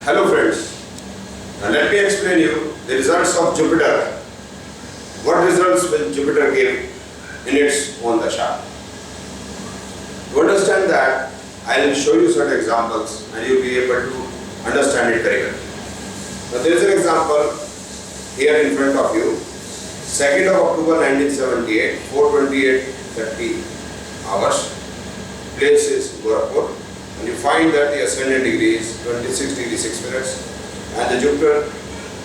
Hello friends, now let me explain you the results of Jupiter. What results will Jupiter give in its own Dasha? To understand that, I will show you certain examples and you will be able to understand it very well. Now there is an example here in front of you. 2nd of October 1978, 4:28:30 hours, place is Gorakhpur. And you find that the ascendant degree is 26 degree 6 minutes and the Jupiter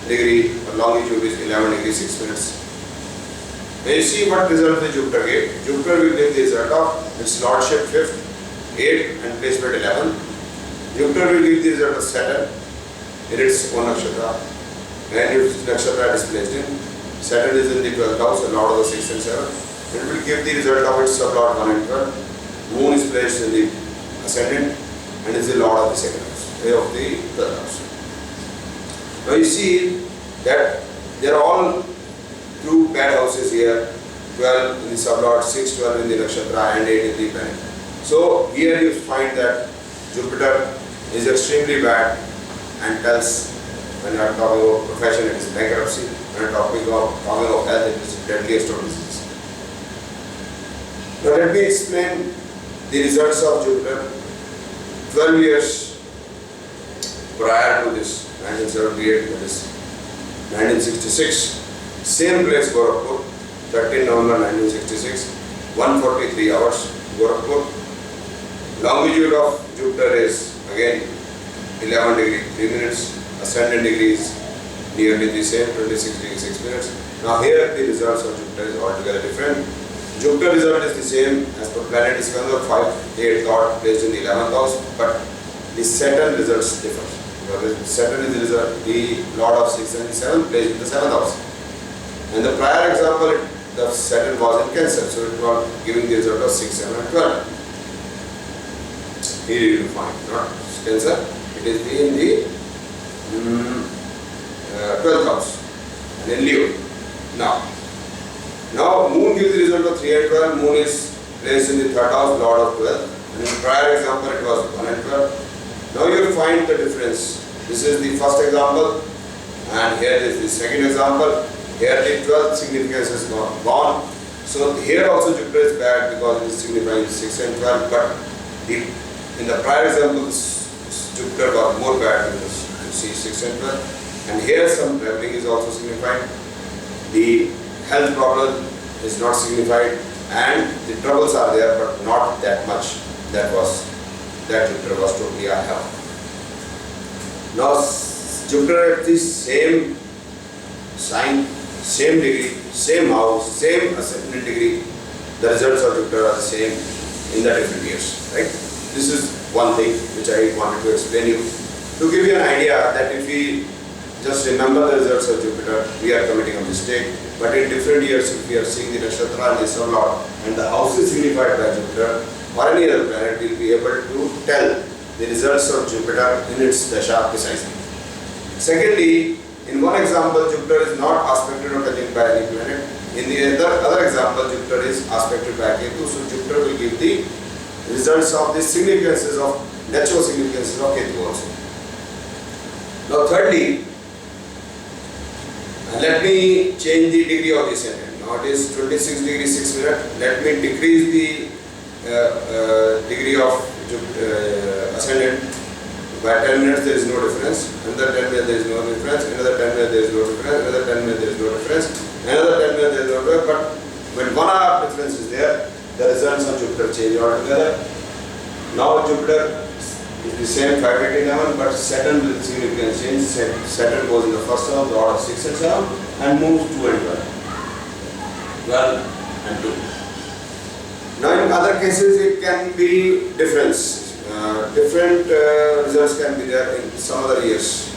degree or longitude is 11 degree 6 minutes. Now you see what result the Jupiter gave. Jupiter will give the result of its lordship 5th, 8th and placement 11. Jupiter will give the result of Saturn in its own nakshatra and its nakshatra is placed in. Saturn is in the 12th house, the lord of the 6th and 7th. It will give the result of its sublord 1 and 12. Moon is placed in the ascendant and is the lord of the 2nd house, of the 12th house. Now you see that they are all two bad houses here, 12 in the sublord, 6, 12 in the nakshatra and 8 in the planet. So here you find that Jupiter is extremely bad and tells, when you are talking about profession, it is bankruptcy, when you are talking of health, it is deadliest of disease. Now let me explain the results of Jupiter 12 years prior to this 1978, that is 1966, same place Gorakhpur, 13 November 1966, 1:43 hours Gorakhpur. Longitude of Jupiter is again 11 degree 3 minutes, ascendant degree is nearly the same, 26 degree 6 minutes. Now here the results of Jupiter is altogether different. Jupiter result is the same as per planet is 5, 8 lord placed in the 11th house, but the Saturn results differ. Because Saturn is the result, the lord of 6 and 7 placed in the 7th house. And the prior example, the Saturn was in Cancer, so it was giving the result of 6, 7 and 12. Here you will find, not Cancer, it is in the 12th house and in Leo. Now Moon gives the result of 3 and 12, Moon is placed in the 3rd house, lord of 12, and in the prior example it was 1 and 12. Now you will find the difference. This is the first example and here is the second example. Here the 12th significance is gone. So here also Jupiter is bad because it is signifying 6 and 12, but in the prior example Jupiter was more bad because you see 6 and 12. And here some traveling is also signified. The health problem is not signified and the troubles are there but not that much that Jupiter was totally unhealthy. Now Jupiter at the same sign, same degree, same house, same ascendant degree, the results of Jupiter are the same in the different years, right? This is one thing which I wanted to explain you. To give you an idea that if we just remember the results of Jupiter, we are committing a mistake. But in different years, if we are seeing the nakshatra and the sun lord and the house is signified by Jupiter or any other planet, we will be able to tell the results of Jupiter in its dasha precisely. Secondly, in one example, Jupiter is not aspected or conjunct by any planet. In the other example, Jupiter is aspected by Ketu. So Jupiter will give the results of the significances of natural significances of Ketu also. Now thirdly, let me change the degree of the ascendant. Now it is 26 degree 6 minutes. Let me decrease the degree of ascendant. By 10 minutes there is no difference. Another 10 minutes there is no difference. Another 10 minutes there is no difference. Another 10 minutes there is no difference. Another 10 minutes there is no difference. But when 1 hour difference is there, the results of Jupiter change altogether. Now Jupiter is the same 5, 8, 11, but Saturn will significantly change. Saturn goes in the first house, the order of 6 and 7, and moves 2 and 12. 12 and 2. Now in other cases it can be difference. Different results can be there in some other years.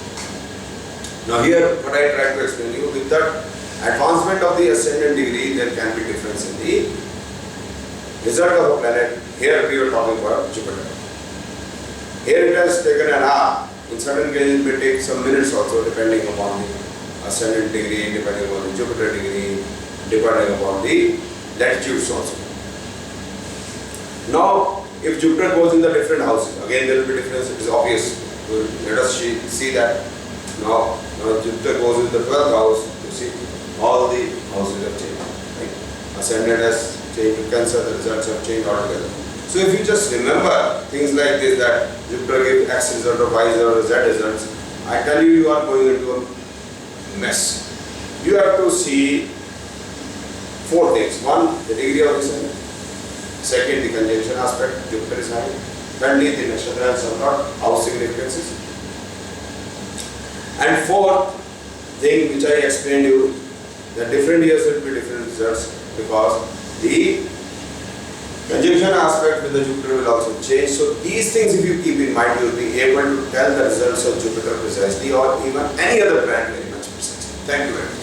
Now here what I try to explain you, with that advancement of the ascendant degree there can be difference in the result of a planet. Here we are talking about Jupiter. Here it has taken an hour. In certain cases it may take some minutes also depending upon the ascendant degree, depending upon the Jupiter degree, depending upon the latitudes also. Now if Jupiter goes in the different houses, again there will be difference, it is obvious. Let us see that now Jupiter goes in the 12th house. You see, all the houses have changed. Right? Ascendant has changed to Cancer, the results have changed altogether. So if you just remember things like this, that Jupiter gives X result or Y result or Z results, I tell you, you are going into a mess. You have to see 4 things. 1, the degree of the sun. Second, the conjunction aspect, Jupiter is high. Thirdly, the nakshatra and samrat, house significances. And 4th thing which I explained you, that different years will be different results, because the conjunction aspect with the Jupiter will also change. So these things if you keep in mind, you will be able to tell the results of Jupiter precisely, or even any other planet very much precisely. Thank you very much.